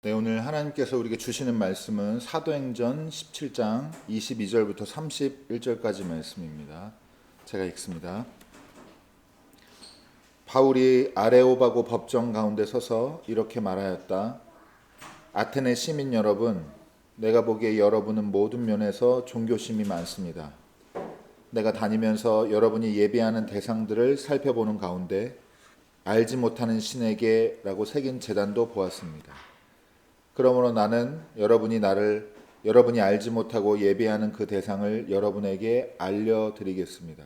네, 오늘 하나님께서 우리에게 주시는 말씀은 사도행전 17장 22절부터 31절까지 말씀입니다. 제가 읽습니다. 바울이 아레오바고 법정 가운데 서서 이렇게 말하였다. 아테네 시민 여러분, 내가 보기에 여러분은 모든 면에서 종교심이 많습니다. 내가 다니면서 여러분이 예배하는 대상들을 살펴보는 가운데 알지 못하는 신에게 라고 새긴 제단도 보았습니다. 그러므로 나는 여러분이 알지 못하고 예배하는 그 대상을 여러분에게 알려드리겠습니다.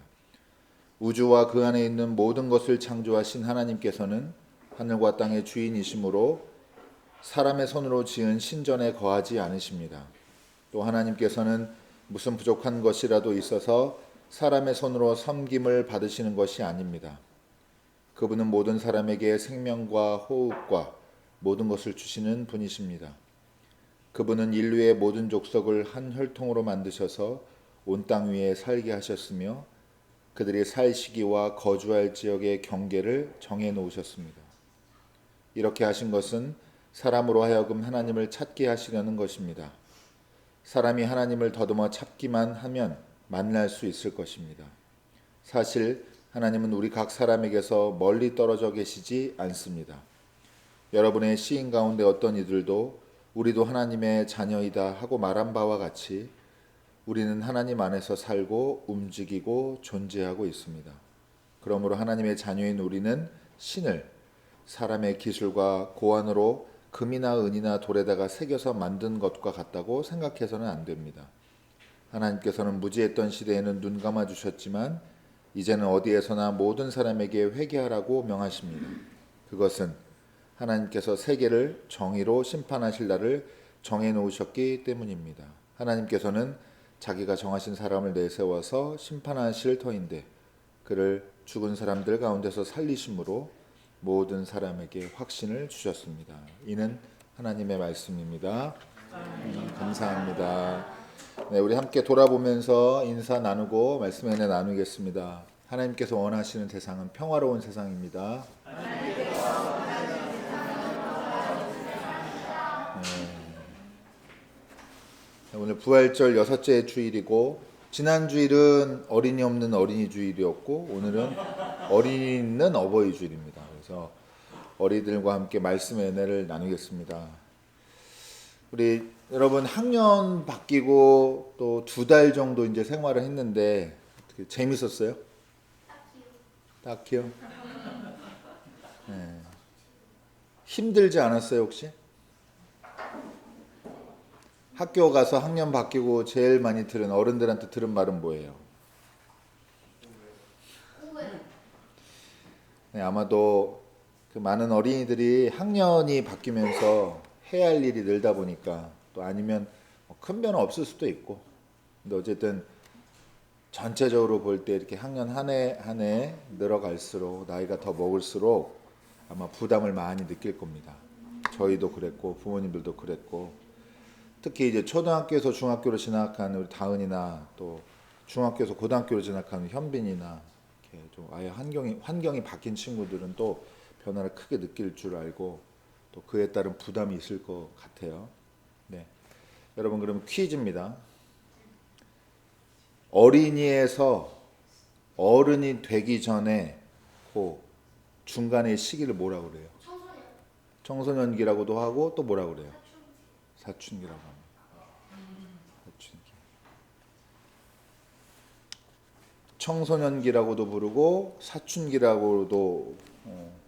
우주와 그 안에 있는 모든 것을 창조하신 하나님께서는 하늘과 땅의 주인이시므로 사람의 손으로 지은 신전에 거하지 않으십니다. 또 하나님께서는 무슨 부족한 것이라도 있어서 사람의 손으로 섬김을 받으시는 것이 아닙니다. 그분은 모든 사람에게 생명과 호흡과 모든 것을 주시는 분이십니다. 그분은 인류의 모든 족속을 한 혈통으로 만드셔서 온 땅 위에 살게 하셨으며 그들이 살 시기와 거주할 지역의 경계를 정해 놓으셨습니다. 이렇게 하신 것은 사람으로 하여금 하나님을 찾게 하시려는 것입니다. 사람이 하나님을 더듬어 찾기만 하면 만날 수 있을 것입니다. 사실 하나님은 우리 각 사람에게서 멀리 떨어져 계시지 않습니다. 여러분의 시인 가운데 어떤 이들도 우리도 하나님의 자녀이다 하고 말한 바와 같이 우리는 하나님 안에서 살고 움직이고 존재하고 있습니다. 그러므로 하나님의 자녀인 우리는 신을 사람의 기술과 고안으로 금이나 은이나 돌에다가 새겨서 만든 것과 같다고 생각해서는 안 됩니다. 하나님께서는 무지했던 시대에는 눈 감아 주셨지만 이제는 어디에서나 모든 사람에게 회개하라고 명하십니다. 그것은 하나님께서 세계를 정의로 심판하실 날을 정해 놓으셨기 때문입니다. 하나님께서는 자기가 정하신 사람을 내세워서 심판하실 터인데 그를 죽은 사람들 가운데서 살리심으로 모든 사람에게 확신을 주셨습니다. 이는 하나님의 말씀입니다. 감사합니다. 네, 우리 함께 돌아보면서 인사 나누고 말씀의 은혜 나누겠습니다. 하나님께서 원하시는 세상은 평화로운 세상입니다. 오늘 부활절 6째 주일이고 지난 주일은 어린이 없는 어린이 주일이었고 오늘은 어린이 있는 어버이 주일입니다. 그래서 어린이들과 함께 말씀의 은혜를 나누겠습니다. 우리 여러분 학년 바뀌고 또 2달 정도 이제 생활을 했는데 재밌었어요? 딱히요? 네. 힘들지 않았어요 혹시? 학교 가서 학년 바뀌고 제일 많이 들은 어른들한테 들은 말은 뭐예요? 네, 아마도 그 많은 어린이들이 학년이 바뀌면서 해야 할 일이 늘다 보니까 또 아니면 큰 변화 없을 수도 있고 근데 어쨌든 전체적으로 볼 때 이렇게 학년 한 해 한 해 늘어갈수록 나이가 더 먹을수록 아마 부담을 많이 느낄 겁니다. 저희도 그랬고 부모님들도 그랬고 특히 이제 초등학교에서 중학교로 진학한 우리 다은이나 또 중학교에서 고등학교로 진학한 현빈이나 이렇게 좀 아예 환경이 바뀐 친구들은 또 변화를 크게 느낄 줄 알고 또 그에 따른 부담이 있을 것 같아요. 네, 여러분 그러면 퀴즈입니다. 어린이에서 어른이 되기 전에 그 중간의 시기를 뭐라고 그래요? 청소년기라고도 하고 또 뭐라고 그래요? 사춘기라고 합니다. 사춘기. 청소년기라고도 부르고 사춘기라고도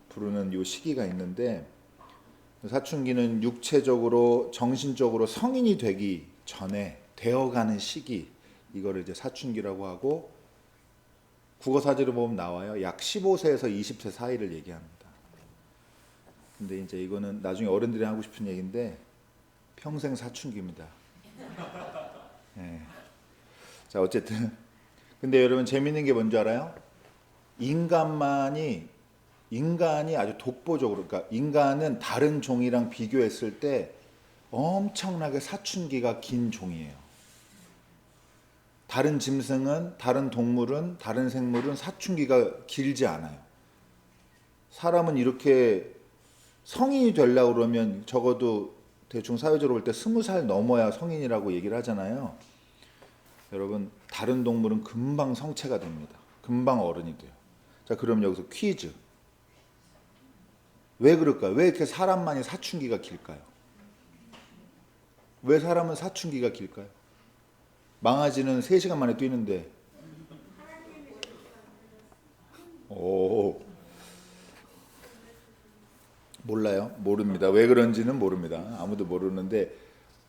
부르는 요 시기가 있는데 사춘기는 육체적으로 정신적으로 성인이 되기 전에 되어가는 시기 이거를 이제 사춘기라고 하고 국어사전을 보면 나와요. 약 15세에서 20세 사이를 얘기합니다. 근데 이제 이거는 나중에 어른들이 하고 싶은 얘기인데 평생 사춘기입니다. 네. 자 어쨌든 근데 여러분 재밌는 게 뭔지 알아요? 인간이 아주 독보적으로 그러니까 인간은 다른 종이랑 비교했을 때 엄청나게 사춘기가 긴 종이에요. 다른 짐승은 다른 동물은 다른 생물은 사춘기가 길지 않아요. 사람은 이렇게 성인이 되려고 그러면 적어도 대충 사회적으로 볼 때 20살 넘어야 성인이라고 얘기를 하잖아요. 여러분, 다른 동물은 금방 성체가 됩니다. 금방 어른이 돼요. 자, 그럼 여기서 퀴즈. 왜 그럴까요? 왜 이렇게 사람만이 사춘기가 길까요? 왜 사람은 사춘기가 길까요? 망아지는 3시간 만에 뛰는데. 오, 몰라요? 모릅니다. 왜 그런지는 모릅니다. 아무도 모르는데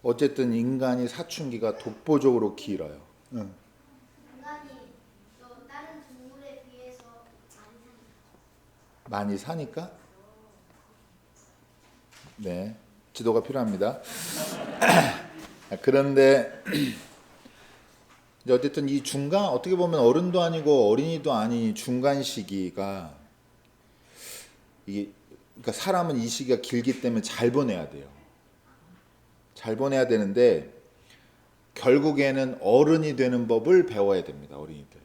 어쨌든 인간이 사춘기가 독보적으로 길어요. 응. 인간이 또 다른 동물에 비해서 많이 사니까? 네, 지도가 필요합니다. 그런데 이제 어쨌든 이 중간, 어떻게 보면 어른도 아니고 어린이도 아닌 중간 시기가, 이게 그러니까 사람은 이 시기가 길기 때문에 잘 보내야 돼요. 잘 보내야 되는데 결국에는 어른이 되는 법을 배워야 됩니다. 어린이들.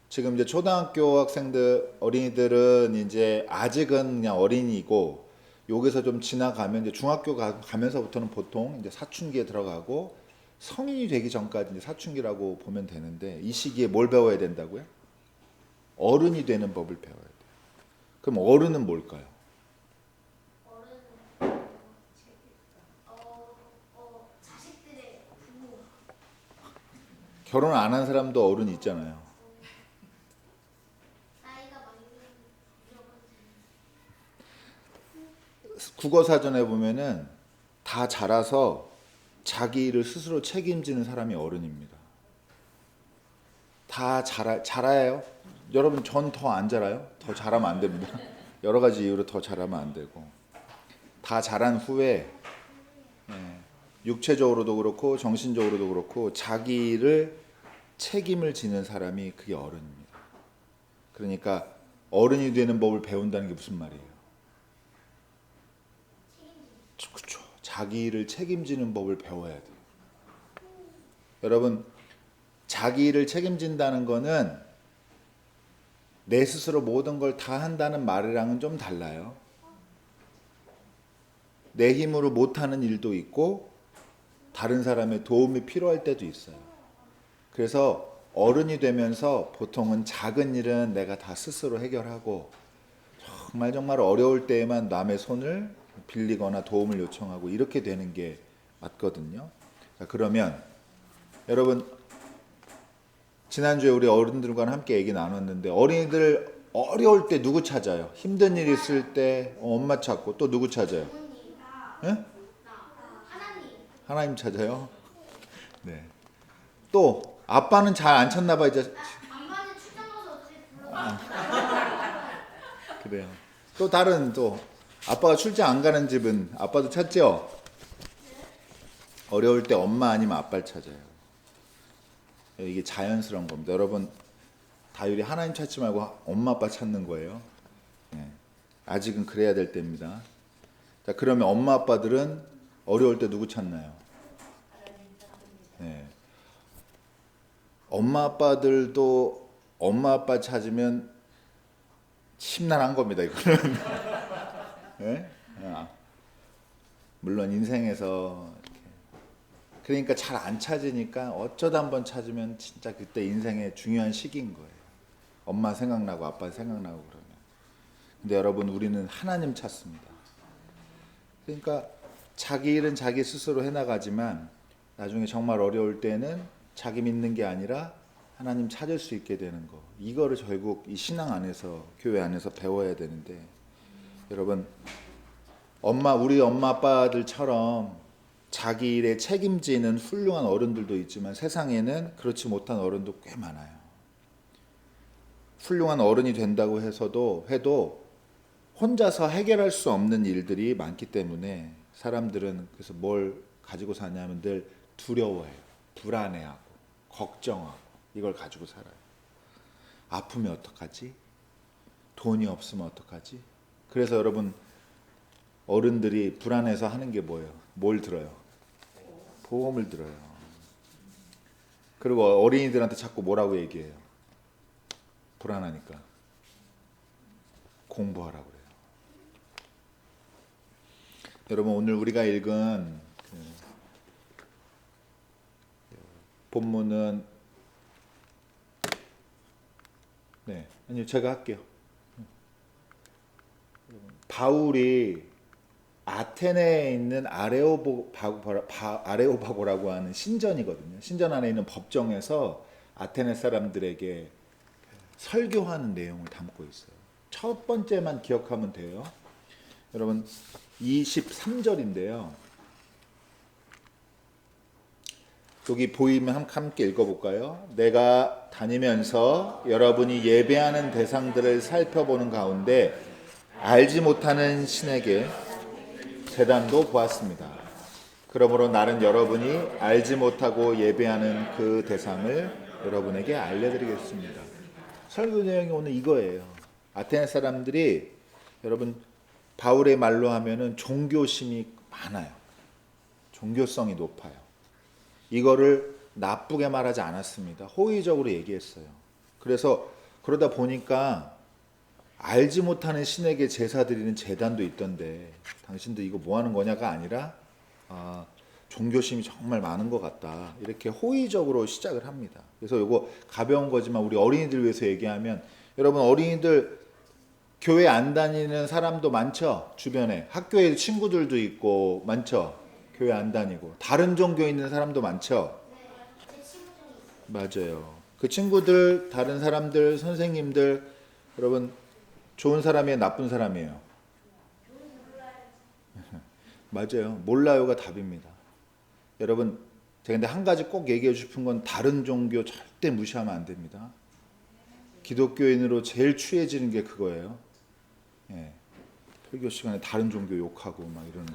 지금 이제 초등학교 학생들, 어린이들은 이제 아직은 그냥 어린이고, 여기서 좀 지나가면 이제 중학교 가면서부터는 보통 이제 사춘기에 들어가고, 성인이 되기 전까지 이제 사춘기라고 보면 되는데, 이 시기에 뭘 배워야 된다고요? 어른이 되는 법을 배워야 돼요. 그럼 어른은 뭘까요? 어른은 자식들의 부모. 결혼 안 한 사람도 어른이 있잖아요. 나이가 많이 드는 무조건 국어 사전에 보면은 다 자라서 자기 일을 스스로 책임지는 사람이 어른입니다. 다 자라요. 여러분, 전 더 안 자라요? 더 자라면 안 됩니다. 여러 가지 이유로 더 자라면 안 되고, 다 자란 후에 육체적으로도 그렇고 정신적으로도 그렇고 자기를 책임을 지는 사람이 그게 어른입니다. 그러니까 어른이 되는 법을 배운다는 게 무슨 말이에요? 그렇죠. 자기를 책임지는 법을 배워야 돼요. 여러분, 자기를 책임진다는 거는 내 스스로 모든 걸 다 한다는 말이랑은 좀 달라요. 내 힘으로 못하는 일도 있고 다른 사람의 도움이 필요할 때도 있어요. 그래서 어른이 되면서 보통은 작은 일은 내가 다 스스로 해결하고, 정말 어려울 때에만 남의 손을 빌리거나 도움을 요청하고, 이렇게 되는 게 맞거든요. 자, 그러면 여러분, 지난주에 우리 어른들과 함께 얘기 나눴는데, 어린이들 어려울 때 누구 찾아요? 힘든 일 있을 때 엄마 찾고, 또 누구 찾아요? 부모님. 예? 하나님. 하나님 찾아요? 네. 또 아빠는 잘 안 찾나 봐 이제. 엄마는 출장 가서 어떻게 불러? 그래요. 또 다른, 또 아빠가 출장 안 가는 집은 아빠도 찾죠? 어려울 때 엄마 아니면 아빠를 찾아요. 이게 자연스러운 겁니다. 여러분, 다율이 하나님 찾지 말고 엄마 아빠 찾는 거예요. 네. 아직은 그래야 될 때입니다. 자, 그러면 엄마 아빠들은 어려울 때 누구 찾나요? 네. 엄마 아빠들도 엄마 아빠 찾으면 심란한 겁니다. 이거는. 네? 물론 인생에서 이렇게. 그러니까 잘 안 찾으니까 어쩌다 한번 찾으면 진짜 그때 인생의 중요한 시기인 거예요. 엄마 생각나고 아빠 생각나고 그러면. 근데 여러분, 우리는 하나님 찾습니다. 그러니까 자기 일은 자기 스스로 해나가지만 나중에 정말 어려울 때는 자기 믿는 게 아니라 하나님 찾을 수 있게 되는 거. 이거를 결국 이 신앙 안에서, 교회 안에서 배워야 되는데, 여러분, 우리 엄마 아빠들처럼 자기 일에 책임지는 훌륭한 어른들도 있지만 세상에는 그렇지 못한 어른도 꽤 많아요. 훌륭한 어른이 된다고 해도 혼자서 해결할 수 없는 일들이 많기 때문에 사람들은 그래서 뭘 가지고 사냐면 늘 두려워해요. 불안해하고 걱정하고 이걸 가지고 살아요. 아프면 어떡하지? 돈이 없으면 어떡하지? 그래서 여러분, 어른들이 불안해서 하는 게 뭐예요? 뭘 들어요? 보험을 들어요. 그리고 어린이들한테 자꾸 뭐라고 얘기해요? 불안하니까 공부하라고 그래요. 여러분 오늘 우리가 읽은 본문은 아니요 제가 할게요. 바울이 아테네에 있는 아레오바고라고 하는 신전이거든요. 신전 안에 있는 법정에서 아테네 사람들에게 설교하는 내용을 담고 있어요. 첫 번째만 기억하면 돼요. 여러분 23절인데요. 여기 보이면 함께 읽어볼까요? 내가 다니면서 여러분이 예배하는 대상들을 살펴보는 가운데 알지 못하는 신에게 제단도 보았습니다. 그러므로 나는 여러분이 알지 못하고 예배하는 그 대상을 여러분에게 알려드리겠습니다. 설교 내용이 오늘 이거예요. 아테네 사람들이 여러분 바울의 말로 하면은 종교심이 많아요. 종교성이 높아요. 이거를 나쁘게 말하지 않았습니다. 호의적으로 얘기했어요. 그래서 그러다 보니까 알지 못하는 신에게 제사 드리는 제단도 있던데 당신들 이거 뭐 하는 거냐가 아니라 종교심이 정말 많은 것 같다. 이렇게 호의적으로 시작을 합니다. 그래서 이거 가벼운 거지만 우리 어린이들 위해서 얘기하면 여러분 어린이들 교회 안 다니는 사람도 많죠? 주변에 학교에 친구들도 있고 많죠? 교회 안 다니고 다른 종교에 있는 사람도 많죠? 제 친구 중에 있어요. 맞아요. 그 친구들, 다른 사람들, 선생님들 여러분 좋은 사람이에요? 나쁜 사람이에요? 맞아요. 몰라요가 답입니다. 여러분 제가 근데 한 가지 꼭 얘기해 싶은 건 다른 종교 절대 무시하면 안 됩니다. 기독교인으로 제일 취해지는 게 그거예요. 설교 시간에 다른 종교 욕하고 막 이러는 게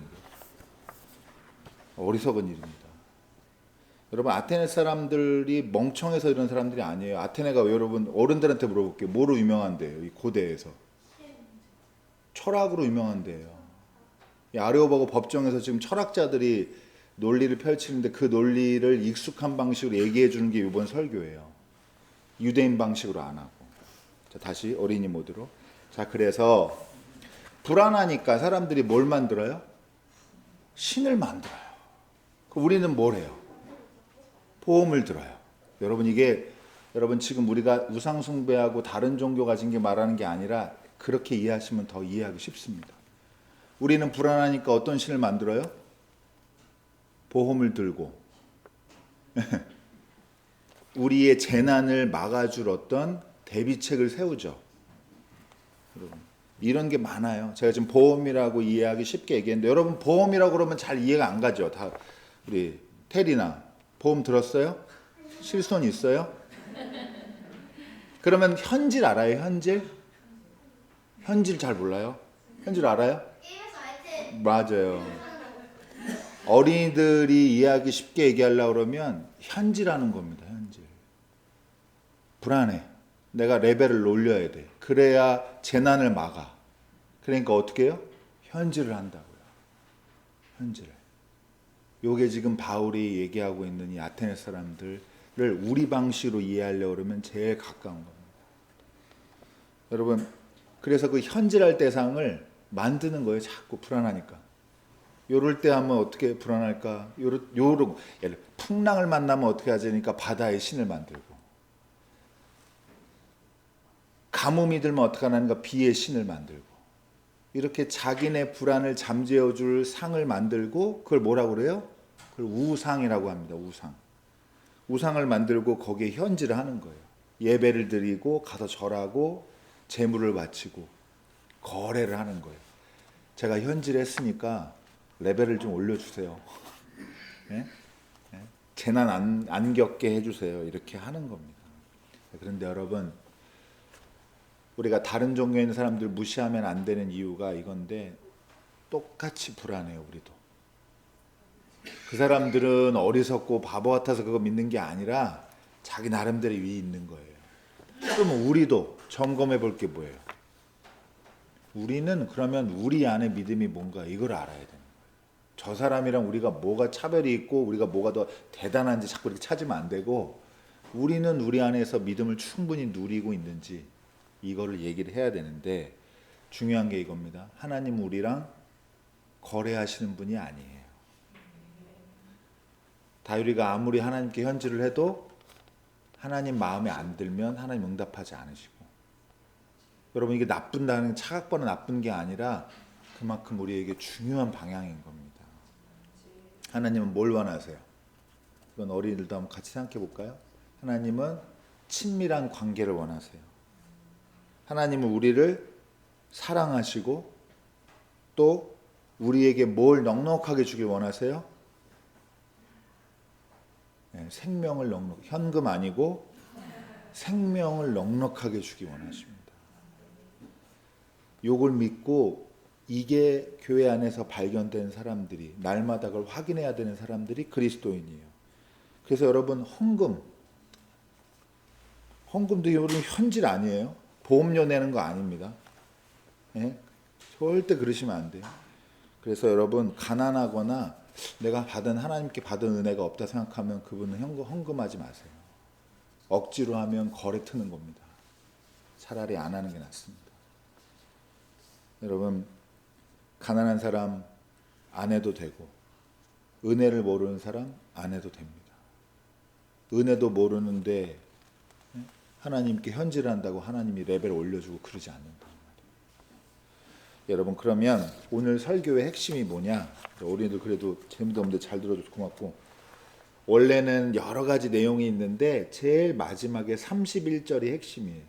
어리석은 일입니다. 여러분 아테네 사람들이 멍청해서 이런 사람들이 아니에요. 아테네가 여러분 어른들한테 물어볼게요. 뭐로 유명한데요? 이 고대에서 철학으로 유명한데요. 이 아레오바고 법정에서 지금 철학자들이 논리를 펼치는데 그 논리를 익숙한 방식으로 얘기해 주는 게 이번 설교예요. 유대인 방식으로 안 하고. 자, 다시 어린이 모드로. 자, 그래서 불안하니까 사람들이 뭘 만들어요? 신을 만들어요. 우리는 뭘 해요? 보험을 들어요. 여러분 이게 여러분 지금 우리가 우상 숭배하고 다른 종교 가진 게 말하는 게 아니라 그렇게 이해하시면 더 이해하기 쉽습니다. 우리는 불안하니까 어떤 신을 만들어요? 보험을 들고 우리의 재난을 막아줄 어떤 대비책을 세우죠. 여러분 이런 게 많아요. 제가 지금 보험이라고 이해하기 쉽게 얘기했는데 여러분 보험이라고 그러면 잘 이해가 안 가죠. 다 우리 테리나 보험 들었어요? 실손 있어요? 그러면 현질 알아요? 현질? 현질 잘 몰라요? 현질 알아요? 게임에서 아이템 맞아요. 어린이들이 이해하기 쉽게 얘기하려고 그러면 현질하는 겁니다. 현질. 불안해. 내가 레벨을 올려야 돼. 그래야 재난을 막아. 그러니까 어떻게 해요? 현질을 한다고요. 현질. 요게 지금 바울이 얘기하고 있는 이 아테네 사람들을 우리 방식으로 이해하려고 그러면 제일 가까운 겁니다. 여러분 그래서 그 현질할 대상을 만드는 거예요. 자꾸 불안하니까. 요럴 때 하면 어떻게 불안할까? 요러 예를 풍랑을 만나면 어떻게 하자니까 바다의 신을 만들고 가뭄이 들면 어떻게 하나니까 비의 신을 만들고 이렇게 자기네 불안을 잠재워줄 상을 만들고 그걸 뭐라고 그래요? 그걸 우상이라고 합니다. 우상. 우상을 만들고 거기에 현질을 하는 거예요. 예배를 드리고 가서 절하고 제물을 바치고 거래를 하는 거예요. 제가 현질했으니까 레벨을 좀 올려주세요. 네? 네? 재난 안 겪게 해주세요. 이렇게 하는 겁니다. 그런데 여러분 우리가 다른 종교에 있는 사람들 무시하면 안 되는 이유가 이건데 똑같이 불안해요. 우리도. 그 사람들은 어리석고 바보 같아서 그거 믿는 게 아니라 자기 나름대로 위에 있는 거예요. 그러면 우리도 점검해 볼 게 뭐예요? 우리는 그러면 우리 안에 믿음이 뭔가 이걸 알아야 되는 거예요. 저 사람이랑 우리가 뭐가 차별이 있고 우리가 뭐가 더 대단한지 자꾸 이렇게 찾으면 안 되고 우리는 우리 안에서 믿음을 충분히 누리고 있는지 이거를 얘기를 해야 되는데 중요한 게 이겁니다. 하나님 우리랑 거래하시는 분이 아니에요. 다윗이가 아무리 하나님께 현질을 해도 하나님 마음에 안 들면 하나님 응답하지 않으시고, 여러분 이게 나쁜다는 차각번은 나쁜 게 아니라 그만큼 우리에게 중요한 방향인 겁니다. 하나님은 뭘 원하세요? 이건 어린이들도 한번 같이 생각해 볼까요? 하나님은 친밀한 관계를 원하세요. 하나님은 우리를 사랑하시고 또 우리에게 뭘 넉넉하게 주길 원하세요? 네, 생명을 현금 아니고 생명을 넉넉하게 주기 원하십니다. 요걸 믿고 이게 교회 안에서 발견된 사람들이, 날마다 그걸 확인해야 되는 사람들이 그리스도인이에요. 그래서 여러분 헌금도 여러분 현질 아니에요. 보험료 내는 거 아닙니다. 예? 절대 그러시면 안 돼요. 그래서 여러분 가난하거나 내가 하나님께 받은 은혜가 없다 생각하면 그분은 헌금하지 마세요. 억지로 하면 거래 트는 겁니다. 차라리 안 하는 게 낫습니다. 여러분 가난한 사람 안 해도 되고 은혜를 모르는 사람 안 해도 됩니다. 은혜도 모르는데 하나님께 현질한다고 하나님이 레벨 올려주고 그러지 않는다. 여러분 그러면 오늘 설교의 핵심이 뭐냐? 우리들 그래도 재미도 없는데 잘 들어줘서 고맙고, 원래는 여러 가지 내용이 있는데 제일 마지막에 31절이 핵심이에요.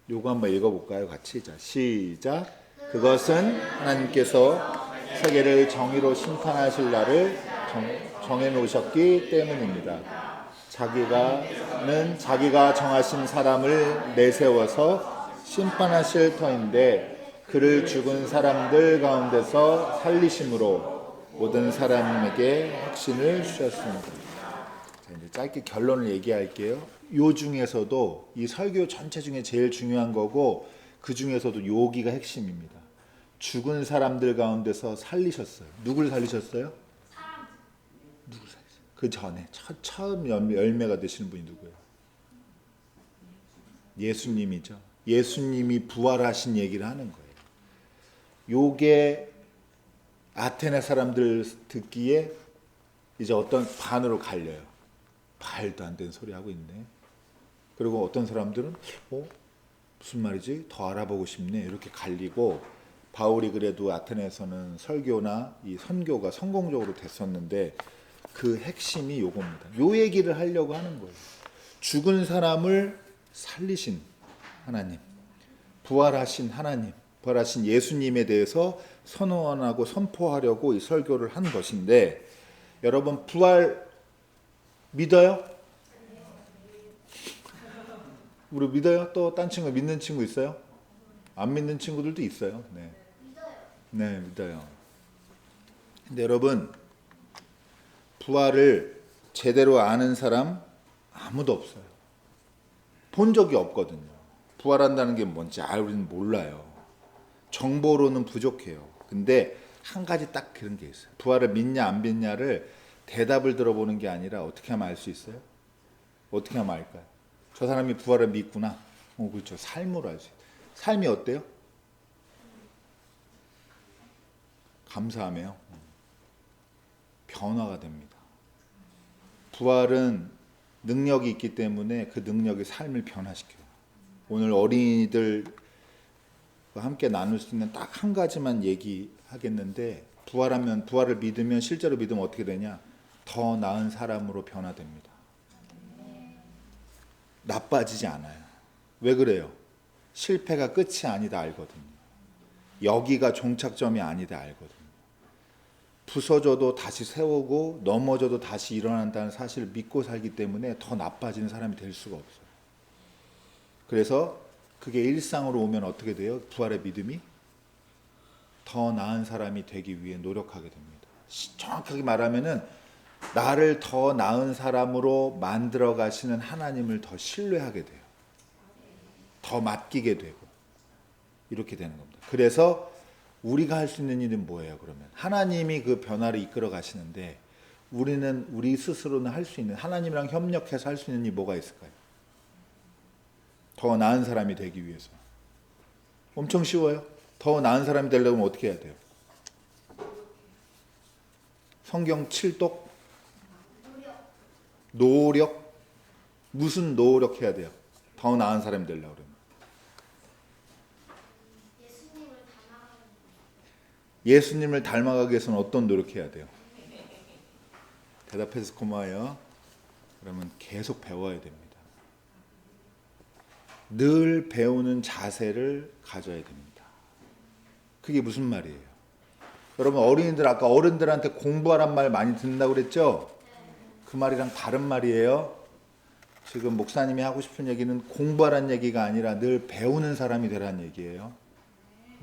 요거 한번 읽어볼까요? 같이. 자, 시작. 그것은 하나님께서 세계를 정의로 심판하실 날을 정해놓으셨기 때문입니다. 자기가 정하신 사람을 내세워서 심판하실 터인데 그를 죽은 사람들 가운데서 살리심으로 모든 사람에게 확신을 주셨습니다. 자, 이제 짧게 결론을 얘기할게요. 요 중에서도 이 설교 전체 중에 제일 중요한 거고 그 중에서도 여기가 핵심입니다. 죽은 사람들 가운데서 살리셨어요. 누굴 살리셨어요? 누굴 살리셨어요? 그 전에 처음 열매가 되시는 분이 누구예요? 예수님이죠. 예수님이 부활하신 얘기를 하는 거예요. 요게 아테네 사람들 듣기에 이제 어떤 반으로 갈려요. 말도 안 되는 소리 하고 있네. 그리고 어떤 사람들은 무슨 말이지? 더 알아보고 싶네. 이렇게 갈리고, 바울이 그래도 아테네에서는 설교나 이 선교가 성공적으로 됐었는데 그 핵심이 요겁니다. 요 얘기를 하려고 하는 거예요. 죽은 사람을 살리신 하나님, 부활하신 하나님, 부활하신 예수님에 대해서 선언하고 선포하려고 이 설교를 한 것인데, 여러분 부활 믿어요? 우리 믿어요? 또 딴 친구 믿는 친구 있어요? 안 믿는 친구들도 있어요. 네. 네, 믿어요. 근데 여러분 부활을 제대로 아는 사람 아무도 없어요. 본 적이 없거든요. 부활한다는 게 뭔지 우리는 몰라요. 정보로는 부족해요. 근데 한 가지 딱 그런 게 있어요. 부활을 믿냐 안 믿냐를 대답을 들어보는 게 아니라 어떻게 하면 알 수 있어요? 어떻게 하면 알까요? 저 사람이 부활을 믿구나. 그렇죠. 삶으로 알 수 있어요. 삶이 어때요? 감사하며요. 변화가 됩니다. 부활은 능력이 있기 때문에 그 능력이 삶을 변화시켜요. 오늘 어린이들과 함께 나눌 수 있는 딱 한 가지만 얘기하겠는데, 부활을 믿으면, 실제로 믿으면 어떻게 되냐? 더 나은 사람으로 변화됩니다. 나빠지지 않아요. 왜 그래요? 실패가 끝이 아니다 알거든요. 여기가 종착점이 아니다 알거든요. 부서져도 다시 세우고 넘어져도 다시 일어난다는 사실을 믿고 살기 때문에 더 나빠지는 사람이 될 수가 없어요. 그래서 그게 일상으로 오면 어떻게 돼요? 부활의 믿음이 더 나은 사람이 되기 위해 노력하게 됩니다. 정확하게 말하면은 나를 더 나은 사람으로 만들어 가시는 하나님을 더 신뢰하게 돼요. 더 맡기게 되고 이렇게 되는 겁니다. 그래서 우리가 할 수 있는 일은 뭐예요? 그러면 하나님이 그 변화를 이끌어 가시는데 우리는 우리 스스로는 할 수 있는, 하나님이랑 협력해서 할 수 있는 일이 뭐가 있을까요? 더 나은 사람이 되기 위해서. 엄청 쉬워요. 더 나은 사람이 되려면 어떻게 해야 돼요? 성경 7독? 노력? 무슨 노력해야 돼요? 더 나은 사람이 되려고 그러면. 예수님을 닮아가기 위해서는 어떤 노력해야 돼요? 대답해서 고마워요. 그러면 계속 배워야 됩니다. 늘 배우는 자세를 가져야 됩니다. 그게 무슨 말이에요? 여러분 어린이들 아까 어른들한테 공부하란 말 많이 듣는다고 그랬죠? 그 말이랑 다른 말이에요. 지금 목사님이 하고 싶은 얘기는 공부하란 얘기가 아니라 늘 배우는 사람이 되란 얘기예요.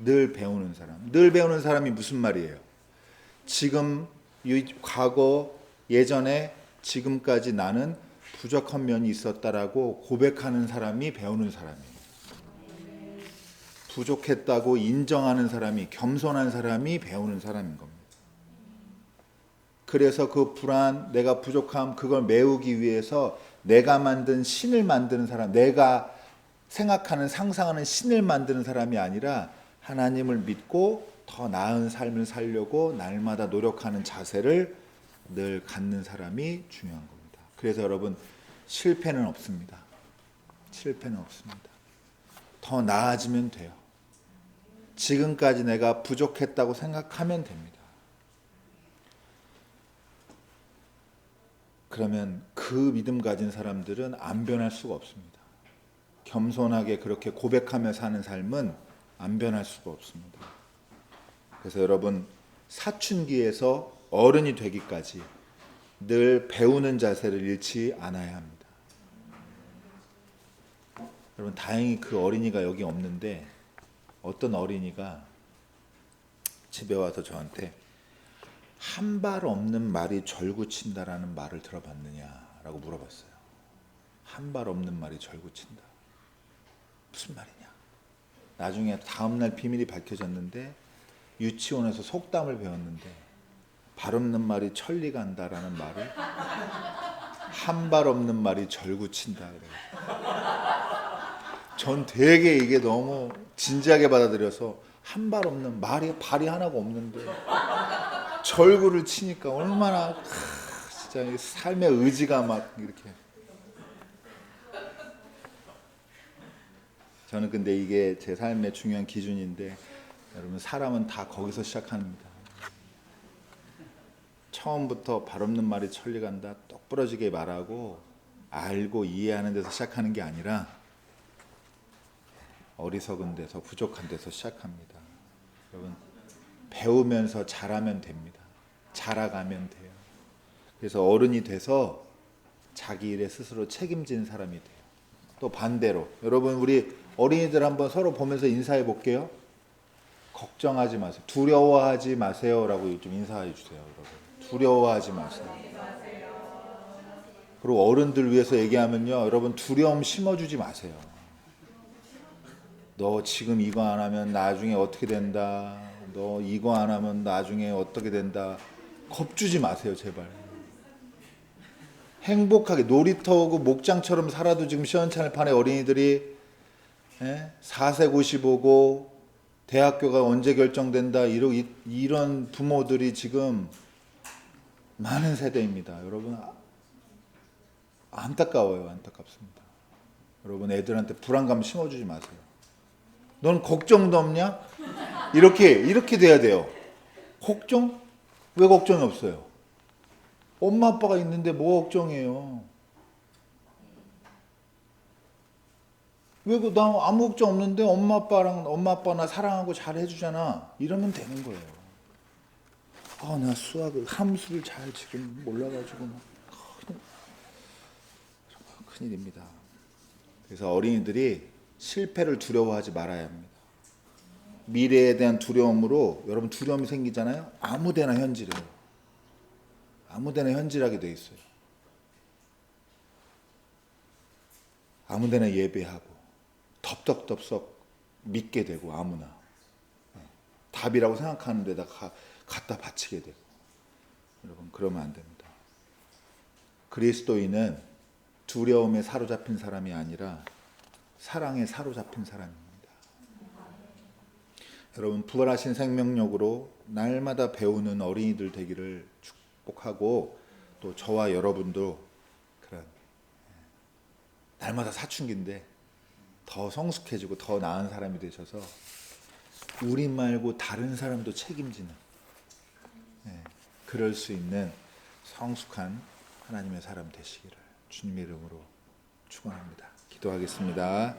늘 배우는 사람. 늘 배우는 사람이 무슨 말이에요? 지금, 과거, 예전에, 지금까지 나는 부족한 면이 있었다라고 고백하는 사람이 배우는 사람이에요. 부족했다고 인정하는 사람이, 겸손한 사람이 배우는 사람인 겁니다. 그래서 그 불안, 내가 부족함, 그걸 메우기 위해서 내가 만든 신을 만드는 사람, 내가 생각하는, 상상하는 신을 만드는 사람이 아니라 하나님을 믿고 더 나은 삶을 살려고 날마다 노력하는 자세를 늘 갖는 사람이 중요한 겁니다. 그래서 여러분 실패는 없습니다. 실패는 없습니다. 더 나아지면 돼요. 지금까지 내가 부족했다고 생각하면 됩니다. 그러면 그 믿음 가진 사람들은 안 변할 수가 없습니다. 겸손하게 그렇게 고백하며 사는 삶은 안 변할 수가 없습니다. 그래서 여러분 사춘기에서 어른이 되기까지 늘 배우는 자세를 잃지 않아야 합니다. 여러분 다행히 그 어린이가 여기 없는데 어떤 어린이가 집에 와서 저한테 한 발 없는 말이 절구친다라는 말을 들어봤느냐라고 물어봤어요. 한 발 없는 말이 절구친다. 무슨 말이냐? 나중에 다음날 비밀이 밝혀졌는데 유치원에서 속담을 배웠는데 발 없는 말이 천리 간다라는 말을 한 발 없는 말이 절구친다 그래요. 전 되게 이게 너무 진지하게 받아들여서 한 발 없는 발이 하나가 없는데 절구를 치니까 얼마나 진짜 삶의 의지가 막 이렇게. 저는 근데 이게 제 삶의 중요한 기준인데 여러분 사람은 다 거기서 시작합니다. 처음부터 발 없는 말이 천리 간다 똑부러지게 말하고 알고 이해하는 데서 시작하는 게 아니라 어리석은 데서 부족한 데서 시작합니다. 여러분 배우면서 잘하면 됩니다. 자라가면 돼요. 그래서 어른이 돼서 자기 일에 스스로 책임지는 사람이 돼요. 또 반대로 여러분 우리 어린이들 한번 서로 보면서 인사해 볼게요. 걱정하지 마세요. 두려워하지 마세요라고 좀 인사해 주세요. 여러분. 두려워하지 마세요. 그리고 어른들 위해서 얘기하면요. 여러분 두려움 심어주지 마세요. 너 지금 이거 안 하면 나중에 어떻게 된다. 너 이거 안 하면 나중에 어떻게 된다. 겁주지 마세요. 제발. 행복하게 놀이터 오고 목장처럼 살아도 지금 시원찮을 판에 어린이들이 4세 고시 보고 대학교가 언제 결정된다 이런 부모들이 지금 많은 세대입니다. 여러분 안타까워요. 안타깝습니다. 여러분 애들한테 불안감 심어주지 마세요. 넌 걱정도 없냐? 이렇게 돼야 돼요. 걱정? 왜 걱정이 없어요? 엄마 아빠가 있는데 뭐 걱정해요? 왜 나 아무 걱정 없는데 엄마 아빠 나 사랑하고 잘 해주잖아. 이러면 되는 거예요. 나 수학을 함수를 잘 지금 몰라가지고 큰일입니다. 그래서 어린이들이 실패를 두려워하지 말아야 합니다. 미래에 대한 두려움으로 여러분 두려움이 생기잖아요. 아무데나 현질해요. 아무데나 현질하게 돼 있어요. 아무데나 예배하고 덥석덥석 믿게 되고 아무나 답이라고 생각하는 데다 갖다 바치게 되고 여러분 그러면 안 됩니다. 그리스도인은 두려움에 사로잡힌 사람이 아니라 사랑에 사로잡힌 사람입니다. 여러분 부활하신 생명력으로 날마다 배우는 어린이들 되기를 축복하고 또 저와 여러분도 그런 날마다 사춘기인데 더 성숙해지고 더 나은 사람이 되셔서 우리 말고 다른 사람도 책임지는 그럴 수 있는 성숙한 하나님의 사람 되시기를 주님의 이름으로 축원합니다. 기도하겠습니다.